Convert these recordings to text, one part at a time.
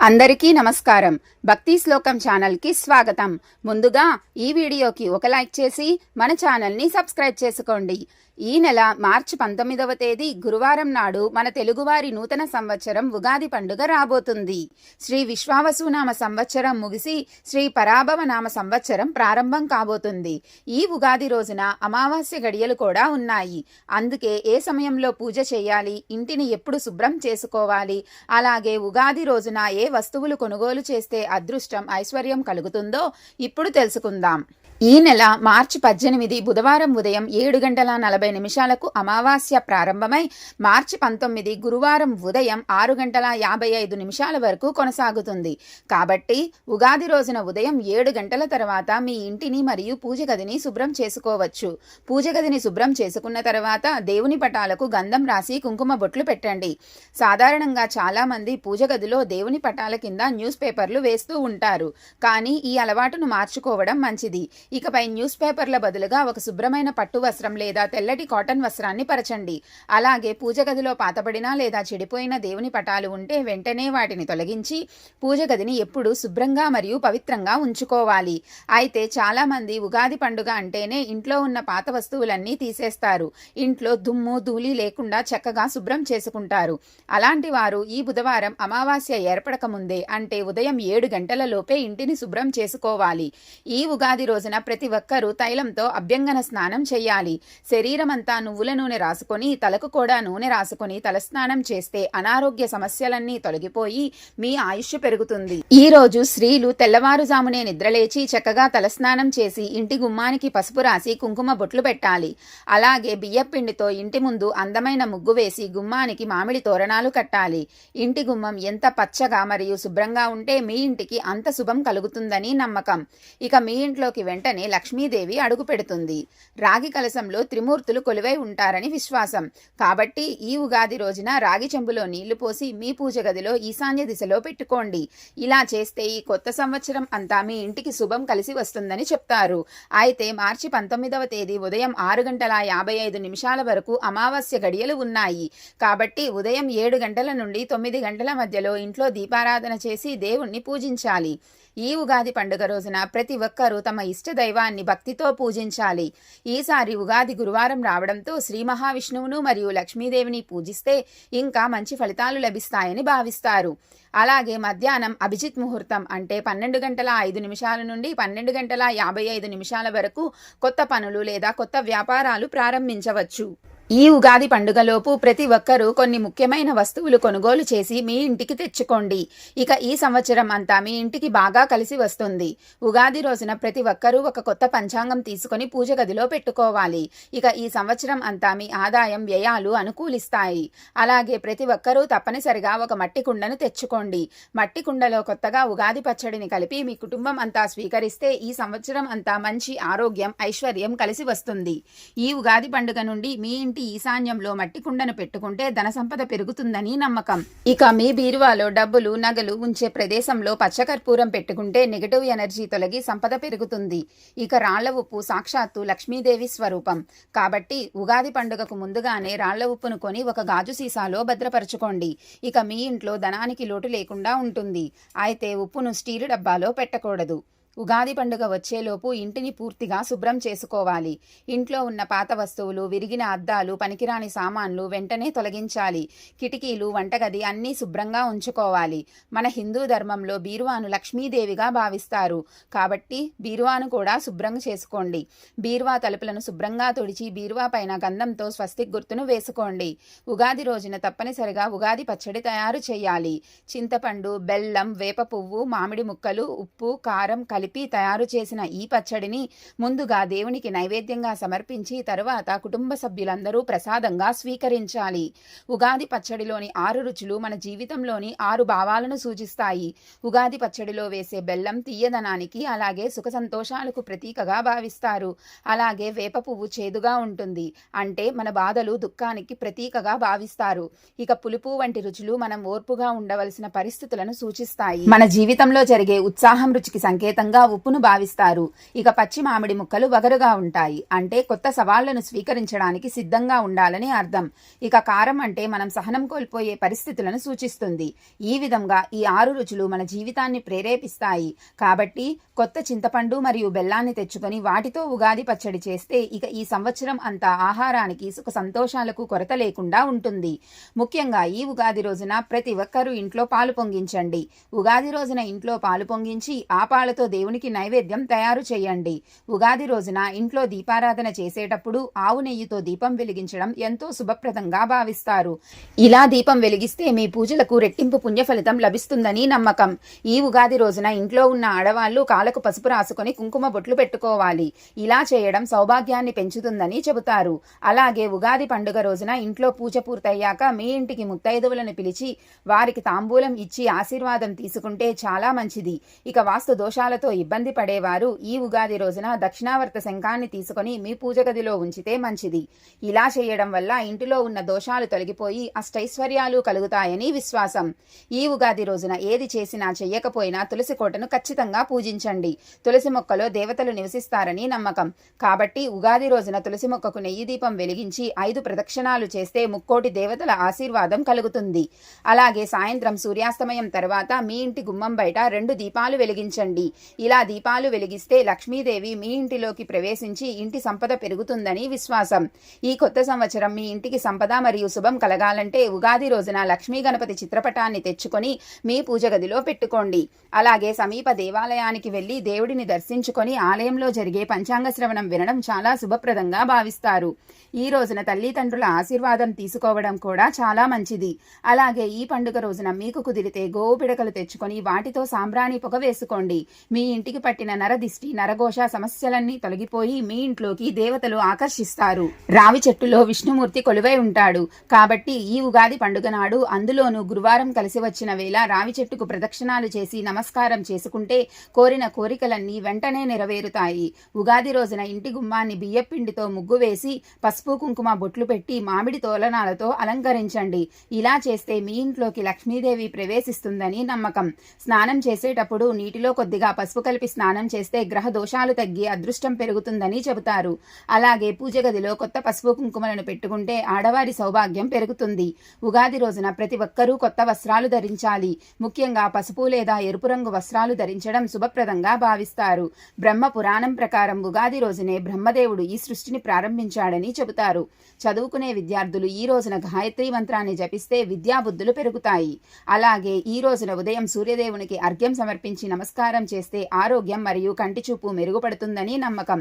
అందరికీ నమస్కారం. భక్తి శ్లోకం ఛానల్కి స్వాగతం. ముందుగా ఈ వీడియోకి ఒక లైక్ చేసి మన ఛానల్ని సబ్స్క్రైబ్ చేసుకోండి. ఈ నెల మార్చి 19వ తేదీ గురువారం నాడు మన తెలుగువారి నూతన సంవత్సరం ఉగాది పండుగ రాబోతుంది. శ్రీ విశ్వావసునామ సంవత్సరం ముగిసి శ్రీ పరాభవ నామ సంవత్సరం ప్రారంభం కాబోతుంది. ఈ ఉగాది రోజున అమావాస్య గడియలు కూడా ఉన్నాయి. అందుకే ఏ సమయంలో పూజ చేయాలి, ఇంటిని ఎప్పుడు శుభ్రం చేసుకోవాలి, అలాగే ఉగాది రోజున ఏ వస్తువులు కొనుగోలు చేస్తే అదృష్టం ఐశ్వర్యం కలుగుతుందో ఇప్పుడు తెలుసుకుందాం. ఈ నెల మార్చి 18 బుధవారం ఉదయం 7:40 అమావాస్య ప్రారంభమై మార్చి 19 గురువారం ఉదయం 6:55 వరకు కొనసాగుతుంది. కాబట్టి ఉగాది రోజున ఉదయం 7 గంటల తర్వాత మీ ఇంటిని మరియు పూజ గదిని శుభ్రం చేసుకోవచ్చు. పూజ గదిని శుభ్రం చేసుకున్న తర్వాత దేవుని పటాలకు గంధం రాసి కుంకుమ బొట్లు పెట్టండి. సాధారణంగా చాలా మంది పూజ గదిలో దేవుని పటాల కింద న్యూస్ పేపర్లు వేస్తూ ఉంటారు. కానీ ఈ అలవాటును మార్చుకోవడం మంచిది. ఇకపై న్యూస్ పేపర్ల బదులుగా ఒక శుభ్రమైన పట్టు వస్త్రం లేదా తెల్లటి కాటన్ వస్త్రాన్ని పరచండి. అలాగే పూజ గదిలో పాతబడిన లేదా చెడిపోయిన దేవుని పటాలు ఉంటే వెంటనే వాటిని తొలగించి పూజ గదిని ఎప్పుడూ శుభ్రంగా మరియు పవిత్రంగా ఉంచుకోవాలి. అయితే చాలా మంది ఉగాది పండుగ అంటేనే ఇంట్లో ఉన్న పాత వస్తువులన్నీ తీసేస్తారు. ఇంట్లో దుమ్ము ధూళి లేకుండా చక్కగా శుభ్రం చేసుకుంటారు. అలాంటి వారు ఈ బుధవారం అమావాస్య ఏర్పడక ముందే అంటే ఉదయం 7 గంటల లోపే ఇంటిని శుభ్రం చేసుకోవాలి. ఈ ఉగాది రోజున ప్రతి ఒక్కరూ తైలంతో అభ్యంగన స్నానం చేయాలి. శరీరం అంతా నువ్వుల నూనె రాసుకొని తలకు కూడా నూనె రాసుకొని తలస్నానం చేస్తే అనారోగ్య సమస్యలన్నీ తొలగిపోయి మీ ఆయుష్ పెరుగుతుంది. ఈ రోజు స్త్రీలు తెల్లవారుజామునే నిద్రలేచి చక్కగా తలస్నానం చేసి ఇంటి గుమ్మానికి పసుపు రాసి కుంకుమ బొట్లు పెట్టాలి. అలాగే బియ్యపిండితో ఇంటి ముందు అందమైన ముగ్గు వేసి గుమ్మానికి మామిడి తోరణాలు కట్టాలి. ఇంటి గుమ్మం ఎంత పచ్చగా మరియు శుభ్రంగా ఉంటే మీ ఇంటికి అంత శుభం కలుగుతుందని నమ్మకం. ఇక మీ ఇంట్లోకి వెంటనే లక్ష్మీదేవి అడుగు పెడుతుంది. రాగి కలశంలో త్రిమూర్తులు కొలువై ఉంటారని విశ్వాసం. కాబట్టి ఈ ఉగాది రోజున రాగి చెంబులో నీళ్లు పోసి మీ పూజ గదిలో ఈశాన్య దిశలో పెట్టుకోండి. ఇలా చేస్తే ఈ కొత్త సంవత్సరం అంతా మీ ఇంటికి శుభం కలిసి వస్తుందని చెప్తారు. అయితే మార్చి 19వ తేదీ ఉదయం 6:55 వరకు అమావాస్య గడియలు ఉన్నాయి. కాబట్టి ఉదయం 7 గంటల నుండి 9 గంటల మధ్యలో ఇంట్లో దీపారాధన చేసి దేవుణ్ణి పూజించాలి. ఈ ఉగాది పండుగ రోజున ప్రతి ఒక్కరూ తమ ఇష్ట దైవాన్ని భక్తితో పూజించాలి. ఈసారి ఉగాది గురువారం రావడంతో శ్రీ మహావిష్ణువును మరియు లక్ష్మీదేవిని పూజిస్తే ఇంకా మంచి ఫలితాలు లభిస్తాయని భావిస్తారు. అలాగే మధ్యాహ్నం అభిజిత్ ముహూర్తం అంటే 12:05 నుండి 12:55 వరకు కొత్త పనులు లేదా కొత్త వ్యాపారాలు ప్రారంభించవచ్చు. ఈ ఉగాది పండుగలోపు ప్రతి ఒక్కరూ కొన్ని ముఖ్యమైన వస్తువులు కొనుగోలు చేసి మీ ఇంటికి తెచ్చుకోండి. ఇక ఈ సంవత్సరం అంతా మీ ఇంటికి బాగా కలిసి వస్తుంది. ఉగాది రోజున ప్రతి ఒక్కరూ ఒక కొత్త పంచాంగం తీసుకొని పూజ గదిలో పెట్టుకోవాలి. ఇక ఈ సంవత్సరం అంతా మీ ఆదాయం వ్యయాలు అనుకూలిస్తాయి. అలాగే ప్రతి ఒక్కరూ తప్పనిసరిగా ఒక మట్టి కుండను తెచ్చుకోండి. మట్టి కుండలో కొత్తగా ఉగాది పచ్చడిని కలిపి మీ కుటుంబం అంతా స్వీకరిస్తే ఈ సంవత్సరం అంతా మంచి ఆరోగ్యం ఐశ్వర్యం కలిసి వస్తుంది. ఈ ఉగాది పండుగ నుండి మీ ఇంటి ఈశాన్యంలో మట్టి కుండను పెట్టుకుంటే ధన సంపద పెరుగుతుందని నమ్మకం. ఇక మీ బీరువాలో డబ్బులు నగలు ఉంచే ప్రదేశంలో పచ్చకర్పూరం పెట్టుకుంటే నెగటివ్ ఎనర్జీ తొలగి సంపద పెరుగుతుంది. ఇక రాళ్ల ఉప్పు సాక్షాత్తు లక్ష్మీదేవి స్వరూపం. కాబట్టి ఉగాది పండుగకు ముందుగానే రాళ్ల ఉప్పును కొని ఒక గాజు సీసాలో భద్రపరచుకోండి. ఇక మీ ఇంట్లో ధనానికి లోటు లేకుండా ఉంటుంది. అయితే ఉప్పును స్టీలు డబ్బాలో పెట్టకూడదు. ఉగాది పండుగ వచ్చేలోపు ఇంటిని పూర్తిగా శుభ్రం చేసుకోవాలి. ఇంట్లో ఉన్న పాత వస్తువులు, విరిగిన అద్దాలు, పనికిరాని సామాన్లు వెంటనే తొలగించాలి. కిటికీలు, వంటగది అన్నీ శుభ్రంగా ఉంచుకోవాలి. మన హిందూ ధర్మంలో బీరువాను లక్ష్మీదేవిగా భావిస్తారు. కాబట్టి బీరువాను కూడా శుభ్రం చేసుకోండి. బీరువా తలుపులను శుభ్రంగా తుడిచి బీరువా పైన గంధంతో స్వస్తిక్ గుర్తును వేసుకోండి. ఉగాది రోజున తప్పనిసరిగా ఉగాది పచ్చడి తయారు చేయాలి. చింతపండు, బెల్లం, వేప పువ్వు, మామిడి ముక్కలు, ఉప్పు, కారం కలిపి తయారు చేసిన ఈ పచ్చడిని ముందుగా దేవునికి నైవేద్యంగా సమర్పించి తరువాత కుటుంబ సభ్యులందరూ ప్రసాదంగా స్వీకరించాలి. ఉగాది పచ్చడిలోని 6 రుచులు మన జీవితంలోని 6 భావాలను సూచిస్తాయి. ఉగాది పచ్చడిలో వేసే బెల్లం తీయదనానికి అలాగే సుఖ సంతోషాలకు ప్రతీకగా భావిస్తారు. అలాగే వేప పువ్వు చేదుగా ఉంటుంది, అంటే మన బాధలు దుఃఖానికి ప్రతీకగా భావిస్తారు. ఇక పులుపు వంటి రుచులు మనం ఓర్పుగా ఉండవలసిన పరిస్థితులను సూచిస్తాయి. మన జీవితంలో జరిగే ఉత్సాహం రుచికి సంకేతంగా కారంగా ఉప్పును భావిస్తారు. ఇక పచ్చి మామిడి ముక్కలు వగరుగా ఉంటాయి. అంటే కొత్త సవాళ్లను స్వీకరించడానికి సిద్ధంగా ఉండాలని అర్థం. ఇక కారం అంటే మనం సహనం కోల్పోయే పరిస్థితులను సూచిస్తుంది. ఈ విధంగా ఈ 6 రుచులు మన జీవితాన్ని ప్రేరేపిస్తాయి. కాబట్టి కొత్త చింతపండు మరియు బెల్లాన్ని తెచ్చుకొని వాటితో ఉగాది పచ్చడి చేస్తే ఇక ఈ సంవత్సరం అంతా ఆహారానికి సుఖ సంతోషాలకు కొరత లేకుండా ఉంటుంది. ముఖ్యంగా ఈ ఉగాది రోజున ప్రతి ఒక్కరూ ఇంట్లో పాలు పొంగించండి. ఉగాది రోజున ఇంట్లో పాలు పొంగించి ఆ పాలతో దేవునికి నైవేద్యం తయారు చేయండి. ఉగాది రోజున ఇంట్లో దీపారాధన చేసేటప్పుడు ఆవు నెయ్యితో దీపం వెలిగించడం ఎంతో శుభప్రదంగా భావిస్తారు. ఇలా దీపం వెలిగిస్తే మీ పూజలకు రెట్టింపు పుణ్య ఫలితం లభిస్తుందని నమ్మకం. ఈ ఉగాది రోజున ఇంట్లో ఉన్న ఆడవాళ్లు కాళ్ళకు పసుపు రాసుకొని కుంకుమ బొట్లు పెట్టుకోవాలి. ఇలా చేయడం సౌభాగ్యాన్ని పెంచుతుందని చెబుతారు. అలాగే ఉగాది పండుగ రోజున ఇంట్లో పూజ పూర్తయ్యాక మీ ఇంటికి ముత్తైదువులను పిలిచి వారికి తాంబూలం ఇచ్చి ఆశీర్వాదం తీసుకుంటే చాలా మంచిది. ఇక వాస్తు దోషాలతో ఇబ్బంది పడేవారు ఈ ఉగాది రోజున దక్షిణావర్త శంఖాన్ని తీసుకొని మీ పూజ గదిలో ఉంచితే మంచిది. ఇలా చేయడం వల్ల ఇంటిలో ఉన్న దోషాలు తొలగిపోయి అష్టైశ్వర్యాలు కలుగుతాయని విశ్వాసం. ఈ ఉగాది రోజున ఏది చేసినా చెయ్యకపోయినా తులసి కోటను ఖచ్చితంగా పూజించండి. తులసి మొక్కలో దేవతలు నివసిస్తారని నమ్మకం. కాబట్టి ఉగాది రోజున తులసి మొక్కకు నెయ్యి దీపం వెలిగించి 5 ప్రదక్షిణాలు చేస్తే ముక్కోటి దేవతల ఆశీర్వాదం కలుగుతుంది. అలాగే సాయంత్రం సూర్యాస్తమయం తర్వాత మీ ఇంటి గుమ్మం బయట 2 దీపాలు వెలిగించండి. ఇలా దీపాలు వెలిగిస్తే లక్ష్మీదేవి మీ ఇంటిలోకి ప్రవేశించి ఇంటి సంపద పెరుగుతుందని విశ్వాసం. ఈ కొత్త సంవత్సరం మీ ఇంటికి సంపద మరియు శుభం కలగాలంటే ఉగాది రోజున లక్ష్మీ గణపతి చిత్రపటాన్ని తెచ్చుకొని మీ పూజ గదిలో పెట్టుకోండి. అలాగే సమీప దేవాలయానికి వెళ్లి దేవుడిని దర్శించుకొని ఆలయంలో జరిగే పంచాంగ శ్రవణం వినడం చాలా శుభప్రదంగా భావిస్తారు. ఈ రోజున తల్లిదండ్రుల ఆశీర్వాదం తీసుకోవడం కూడా చాలా మంచిది. అలాగే ఈ పండుగ రోజున మీకు కుదిరితే గోవు పిడకలు తెచ్చుకొని వాటితో సాంబ్రాణి పొగ వేసుకోండి. మీ ఇంటికి పట్టిన నరదిష్టి నరఘోష సమస్యలన్నీ తొలగిపోయి మీ ఇంట్లోకి దేవతలు ఆకర్షిస్తారు. రావి చెట్టులో విష్ణుమూర్తి కొలువై ఉంటాడు. కాబట్టి ఈ ఉగాది పండుగ నాడు అందులోనూ గురువారం కలిసి వచ్చిన వేళ రావి చెట్టుకు ప్రదక్షిణాలు చేసి నమస్కారం చేసుకుంటే కోరిన కోరికలన్నీ వెంటనే నెరవేరుతాయి. ఉగాది రోజున ఇంటి గుమ్మాన్ని బియ్యపిండితో ముగ్గు వేసి పసుపు కుంకుమ బొట్లు పెట్టి మామిడి తోరణాలతో అలంకరించండి. ఇలా చేస్తే మీ ఇంట్లోకి లక్ష్మీదేవి ప్రవేశిస్తుందని నమ్మకం. స్నానం చేసేటప్పుడు నీటిలో కొద్దిగా పసుపు కలిపి స్నానం చేస్తే గ్రహ దోషాలు తగ్గి అదృష్టం పెరుగుతుందని చెబుతారు. అలాగే పూజ గదిలో కొత్త పసుపు కుంకుమలను పెట్టుకుంటే ఆడవారి సౌభాగ్యం పెరుగుతుంది. ఉగాది రోజున ప్రతి ఒక్కరూ కొత్త వస్త్రాలు ధరించాలి. ముఖ్యంగా పసుపు లేదా ఎరుపు రంగు వస్త్రాలు ధరించడం శుభప్రదంగా భావిస్తారు. బ్రహ్మ పురాణం ప్రకారం ఉగాది రోజునే బ్రహ్మదేవుడు ఈ సృష్టిని ప్రారంభించాడని చెబుతారు. చదువుకునే విద్యార్థులు ఈ రోజున గాయత్రి మంత్రాన్ని జపిస్తే విద్యాబుద్ధులు పెరుగుతాయి. అలాగే ఈ రోజున ఉదయం సూర్యదేవునికి అర్ఘ్యం సమర్పించి నమస్కారం చేస్తే ఆరోగ్యం మరియు కంటి చూపు మెరుగుపడుతుందని నమ్మకం.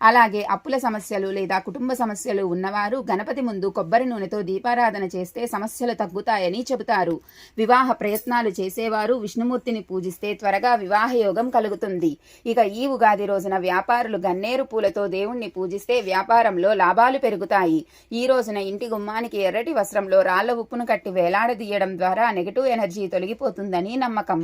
అలాగే అప్పుల సమస్యలు లేదా కుటుంబ సమస్యలు ఉన్నవారు గణపతి ముందు కొబ్బరి నూనెతో దీపారాధన చేస్తే సమస్యలు తగ్గుతాయని చెబుతారు. వివాహ ప్రయత్నాలు చేసేవారు విష్ణుమూర్తిని పూజిస్తే త్వరగా వివాహ యోగం కలుగుతుంది. ఇక ఈ ఉగాది రోజున వ్యాపారులు గన్నేరు పూలతో దేవుణ్ణి పూజిస్తే వ్యాపారంలో లాభాలు పెరుగుతాయి. ఈ రోజున ఇంటి గుమ్మానికి ఎర్రటి వస్త్రంలో రాళ్ల ఉప్పును కట్టి వేలాడదీయడం ద్వారా నెగటివ్ ఎనర్జీ తొలగిపోతుందని నమ్మకం.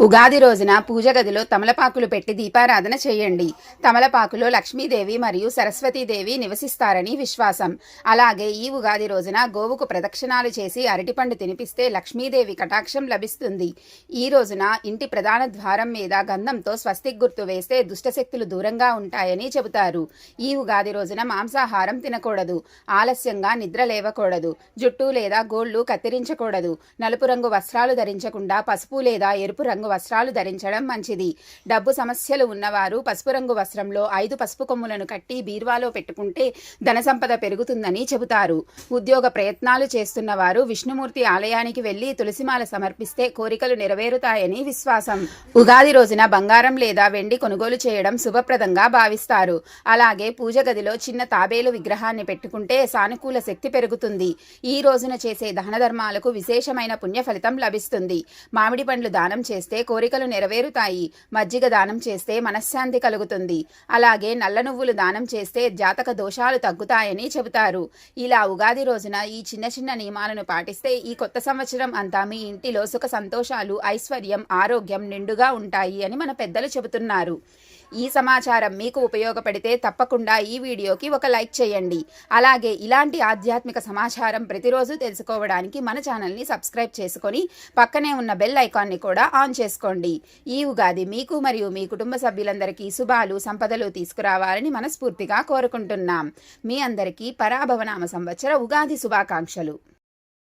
ఉగాది రోజున పూజ గదిలో తమలపాకులు పెట్టి దీపారాధన చేయండి. తమలపాకులో లక్ష్మీదేవి మరియు సరస్వతీదేవి నివసిస్తారని విశ్వాసం. అలాగే ఈ ఉగాది రోజున గోవుకు ప్రదక్షిణాలు చేసి అరటిపండు తినిపిస్తే లక్ష్మీదేవి కటాక్షం లభిస్తుంది. ఈ రోజున ఇంటి ప్రధాన ద్వారం మీద గంధంతో స్వస్తిక్ గుర్తు వేస్తే దుష్టశక్తులు దూరంగా ఉంటాయని చెబుతారు. ఈ ఉగాది రోజున మాంసాహారం తినకూడదు. ఆలస్యంగా నిద్ర లేవకూడదు. జుట్టు లేదా గోళ్లు కత్తిరించకూడదు. నలుపు రంగు వస్త్రాలు ధరించకుండా పసుపు లేదా ఎరుపు రంగు వస్త్రాలు ధరించడం మంచిది. డబ్బు సమస్యలు ఉన్నవారు పసుపు రంగు వస్త్రంలో 5 పసుపు కొమ్ములను కట్టి బీరువాలో పెట్టుకుంటే ధన సంపద పెరుగుతుందని చెబుతారు. ఉద్యోగ ప్రయత్నాలు చేస్తున్న వారు విష్ణుమూర్తి ఆలయానికి వెళ్లి తులసిమాల సమర్పిస్తే కోరికలు నెరవేరుతాయని విశ్వాసం. ఉగాది రోజున బంగారం లేదా వెండి కొనుగోలు చేయడం శుభప్రదంగా భావిస్తారు. అలాగే పూజ గదిలో చిన్న తాబేలు విగ్రహాన్ని పెట్టుకుంటే సానుకూల శక్తి పెరుగుతుంది. ఈ రోజున చేసే దాన ధర్మాలకు విశేషమైన పుణ్య ఫలితం లభిస్తుంది. మామిడి పండ్లు దానం చేస్తే కోరికలు నెరవేరుతాయి. మజ్జిగ దానం చేస్తే మనశ్శాంతి కలుగుతుంది. అలాగే నల్ల నువ్వులు దానం చేస్తే జాతక దోషాలు తగ్గుతాయని చెబుతారు. ఇలా ఉగాది రోజున ఈ చిన్న చిన్న నియమాలను పాటిస్తే ఈ కొత్త సంవత్సరం అంతా మీ ఇంటిలో సుఖ సంతోషాలు, ఐశ్వర్యం, ఆరోగ్యం నిండుగా ఉంటాయి అని మన పెద్దలు చెబుతున్నారు. ఈ సమాచారం మీకు ఉపయోగపడితే తప్పకుండా ఈ వీడియోకి ఒక లైక్ చేయండి. అలాగే ఇలాంటి ఆధ్యాత్మిక సమాచారం ప్రతిరోజు తెలుసుకోవడానికి మన ఛానల్ని సబ్స్క్రైబ్ చేసుకొని పక్కనే ఉన్న బెల్ ఐకాన్ని కూడా ఆన్ చేసుకోండి. ఈ ఉగాది మీకు మరియు మీ కుటుంబ సభ్యులందరికీ శుభాలు సంపదలు తీసుకురావాలని మనస్ఫూర్తిగా కోరుకుంటున్నాం. మీ అందరికీ పరాభవనామ సంవత్సర ఉగాది శుభాకాంక్షలు.